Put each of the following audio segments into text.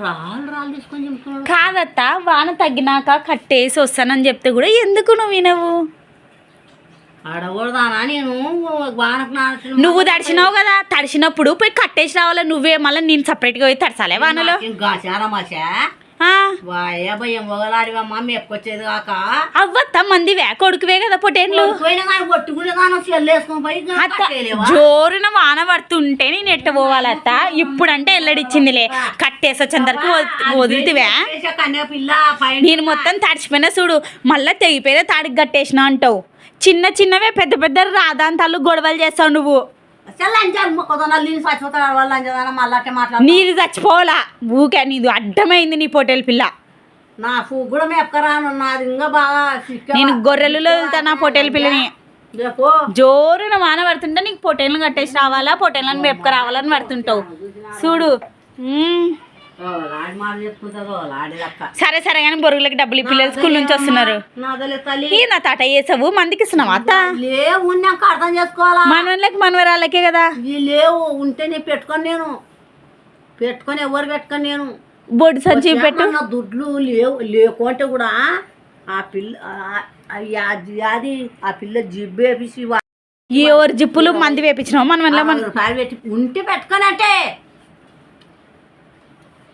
రాళ్ళు రాళ్ళు తీసుకొని చెప్తున్నాడు. కాదత్త వాన తగ్గినాక కట్టేసి వస్తానని చెప్తే కూడా ఎందుకు నువ్వు వినవు? అడగూడదానా నేను వానకు నువ్వు తడిచినావు కదా, తడిచినప్పుడు పోయి కట్టేసి రావాలి. నువ్వే మళ్ళీ నేను సపరేట్గా పోయి తడసాలే వానలో. భయం మొగలాడివమ్మా మెప్పుకొచ్చేది కాక అవ్వత్త మందివే కొడుకువే కదా పొటేన్లు. జోరున వాన పడుతుంటే నేను ఎట్ట పోవాలత్త? ఇప్పుడంటే ఎల్లడిచ్చిందిలే, కట్టేసి వచ్చేంతరకు వదిలితివే. నేను మొత్తం తడిచిపోయినా చూడు, మళ్ళీ తెగిపోయినా తాడికి కట్టేసిన అంటావు. చిన్న చిన్నవే పెద్ద పెద్ద రాదాంతాలు గొడవలు చేస్తావు నువ్వు. నీది చచ్చిపోవాలా ఊకే, నీది అడ్డమైంది నీ పొటేలు పిల్ల. నా కూడా మెప్పరాను నాది ఇంకా బాగా. నేను గొర్రెలు వదులుతా నా పొటేలు పిల్లని. జోరున వాన పడుతుంటే నీకు పొటేలను కట్టేసి రావాలా, పొటేలను మెప్పక రావాలని పడుతుంటావు చూడు. సరే సరే కానీ బొరుగులకి డబ్బులు పిల్లలు స్కూల్ నుంచి వస్తున్నారు. నా తాట వేసావు మందికి ఇస్తున్నావు అత్త? లేవు అర్థం చేసుకోవాలా, మనవళ్ళకి మనవరాళ్ళకే కదా. లేవు ఉంటే నేను పెట్టుకొని ఎవరు పెట్టుకొని నేను బొడ్డు సంచి పెట్టు. దుడ్లు లేవు, లేకుంటే కూడా ఆ పిల్ల అది ఆ పిల్ల జిబ్బు వేపించి ఎవరు జిప్పులు మంది వేపించినావు మన వల్ల రూపాయలు పెట్టి ఉంటే పెట్టుకొని అంటే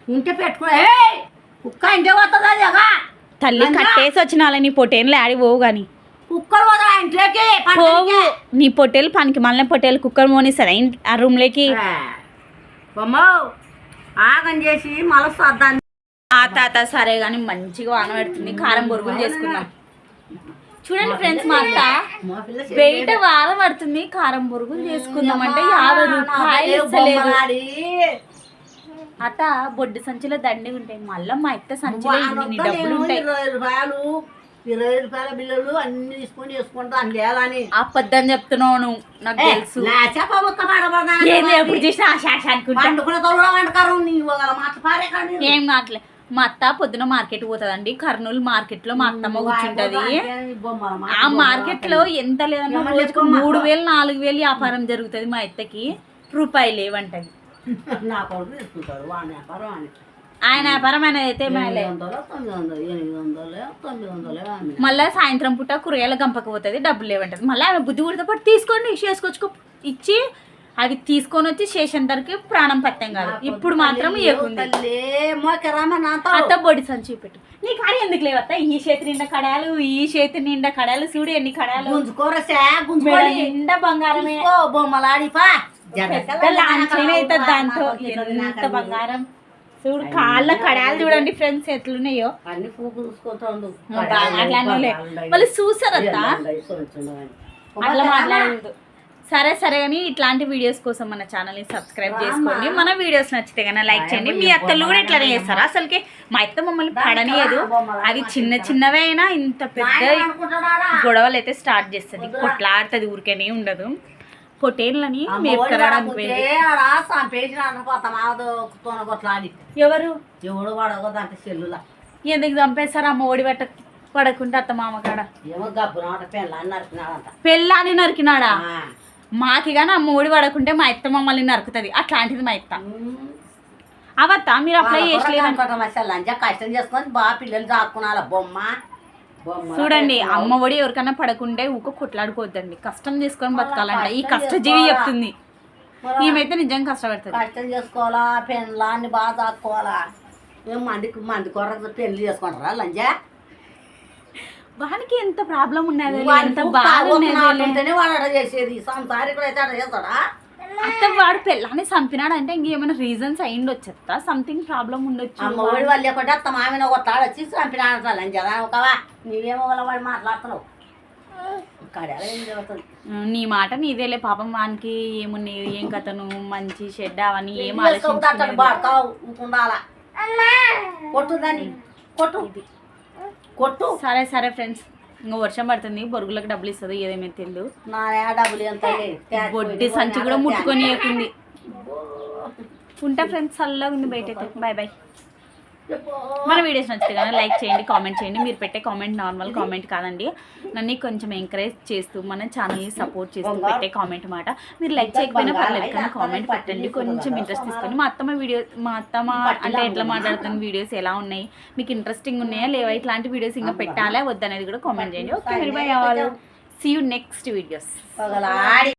ఉంటే పెట్టుకునే కుక్క ఇంటే పోతుందా జగా తల్లి కట్టేసి వచ్చిన నీ పొట్టేలు ఆడి పోవు కానీ కుక్కలు పోతా ఇంట్లోకి పోవు. నీ పొట్టేలు పనికి మళ్ళీ పొట్టేలు కుక్కలు మోనిస్తారా ఆ రూమ్లోకి? ఆగం చేసి మళ్ళీ సర్దాన్ని. ఆ తాత సరే కానీ మంచిగా వాన పెడుతుంది, కారం బొరుగులు చేసుకుందాం. చూడండి ఫ్రెండ్స్, మా అత్త బయట వాన పడుతుంది, కారం బొరుగులు చేసుకుందాం అంటే 50 రూపాయలు ఇస్తలేదు. అత్త బొడ్డు సంచిలో దండి ఉంటాయి, మళ్ళీ మా అత్త సంచిలో ఇన్ని డబ్బులు ఉంటాయి. 20 రూపాయల బిల్లులు అన్ని తీసుకొని చేసుకుంటా అని అబద్ధం చెప్తున్నావు నువ్వు, నాకు తెలుసు. ఎప్పుడు చూసినా ఆశ అనుకుంటా. ఏం కావట్లే. మా అత్త పొద్దున మార్కెట్ పోతుందండి, కర్నూలు మార్కెట్ లో మా అత్తమ్మ కూర్చుంటది. ఆ మార్కెట్ లో ఎంత లేదన్నా రోజుకు 3000 4000 వ్యాపారం జరుగుతుంది. మా అత్తకి రూపాయలు లేవంటది. ఆయన వ్యాపారం ఆయన అయితే మళ్ళీ సాయంత్రం పూట కూరగాయల గంపకపోతుంది, డబ్బులు లేవంటది. మళ్ళీ ఆమె బుద్ధి కుడితే పాటు తీసుకోండి చేసుకొచ్చుకో ఇచ్చి అవి తీసుకొని వచ్చి చేసేంతరికి ప్రాణం పత్యం కాదు. ఇప్పుడు మాత్రం అత్త బొడి సంచి పెట్టు. నీ కాడి ఎందుకు లేవత్త? ఈ చేతి నిండా కడాలు, ఈ చేతి నిండా కడాలు, చూడు ఎన్ని కడాలు నిండా బంగారమే. అవుతుంది దాంతో ఎంత బంగారం. చూడు కాళ్ళ కడాలు చూడండి ఫ్రెండ్స్ ఎట్లున్నాయో. మాట్లాడలే మళ్ళీ చూసారత్తా, అట్లా మాట్లాడదు. సరే సరే కానీ ఇట్లాంటి వీడియోస్ కోసం మన ఛానల్ని సబ్స్క్రైబ్ చేసుకోండి. మన వీడియోస్ నచ్చితే కన్నా లైక్ చేయండి. మీ అత్తలు కూడా ఇట్లానే చేస్తారా? అసలుకి మా అత్త మమ్మల్ని పడనియదు. అది చిన్న చిన్నవే అయినా ఇంత పెద్ద గొడవలు అయితే స్టార్ట్ చేస్తుంది, కొట్లాడుతుంది, ఊరికేనే ఉండదు. పొట్టేళ్ళని ఎవరు ఎందుకు చంపేస్తారు? అమ్మ ఓడి పడకుండా అత్త మామ కాడ పెళ్ళాన్ని నరికినాడా? మాకి కానీ అమ్మ ఓడి పడకుంటే మా అత్త మమ్మల్ని నరుకుతుంది. అట్లాంటిది మా అత్త. అవత్త మీరు అప్లై చేసలేదు. కష్టం చేసుకొని బాగా పిల్లలు దాక్కున్నాల బొమ్మ. చూడండి అమ్మ ఒడి ఎవరికైనా పడకుంటే ఊక కొట్లాడుకోవద్దండి, కష్టం చేసుకొని బతకాలంట. ఈ కష్టజీవి చెప్తుంది. ఈమెతే నిజంగా కష్టపడుతుంది. కష్టం చేసుకోవాలా, పెళ్ళాన్ని బాగా దాక్కోవాలా. మంది కొరకు పెళ్లి చేసుకుంటారా లంజా? వానికి ఎంత ప్రాబ్లం ఉన్నది, ఎంత బాధ ఉన్నది. వాడు చేసేది సంసారి కూడా అయితే అట్లా చేస్తాడా? అత్త వాడు పెళ్ళాన్ని చంపినాడు అంటే ఇంకేమైనా రీజన్స్ అయ్యిండొచ్చు, సంథింగ్ ప్రాబ్లం ఉండొచ్చు. అమ్మఒడి వాళ్ళు లేకుంటే అత్త మామిన కొట్లాడు వచ్చి చంపినాడు లంజా. ఒకవా నీవేమో వాడు మాట్లాడుతున్నావు. నీ మాట నీదేలే పాపం. వానికి ఏమున్నాయి, ఏం కథను, మంచి చెడ్డ అవన్నీ ఏం ఆలోచించాలి. సరే సరే ఫ్రెండ్స్, ఇంకా వర్షం పడుతుంది, బొరుగులకు డబ్బులు ఇస్తుంది ఏదేమీ తెలియదు. బొడ్డి సంచి కూడా ముట్టుకొని వేయకుంది. ఉంటా ఫ్రెండ్స్, చల్లగా ఉంది బయట అయితే. Bye bye. మన వీడియోస్ నచ్చితే కానీ లైక్ చేయండి, కామెంట్ చేయండి. మీరు పెట్టే కామెంట్ నార్మల్ కామెంట్ కాదండి, నన్ను కొంచెం ఎంకరేజ్ చేస్తూ మన ఛానల్ని సపోర్ట్ చేస్తూ పెట్టే కామెంట్ మాట. మీరు లైక్ చేయకపోయినా పర్లేదు కానీ కామెంట్ పెట్టండి, కొంచెం ఇంట్రెస్ట్ తీసుకొని. మా అత్తమ్మ అంటే ఎట్లా మాట్లాడుతున్న వీడియోస్ ఎలా ఉన్నాయి, మీకు ఇంట్రెస్టింగ్ ఉన్నాయా లేవా, ఇట్లాంటి వీడియోస్ ఇంకా పెట్టాలా వద్దనేది కూడా కామెంట్ చేయండి. Okay, bye all, see you next videos.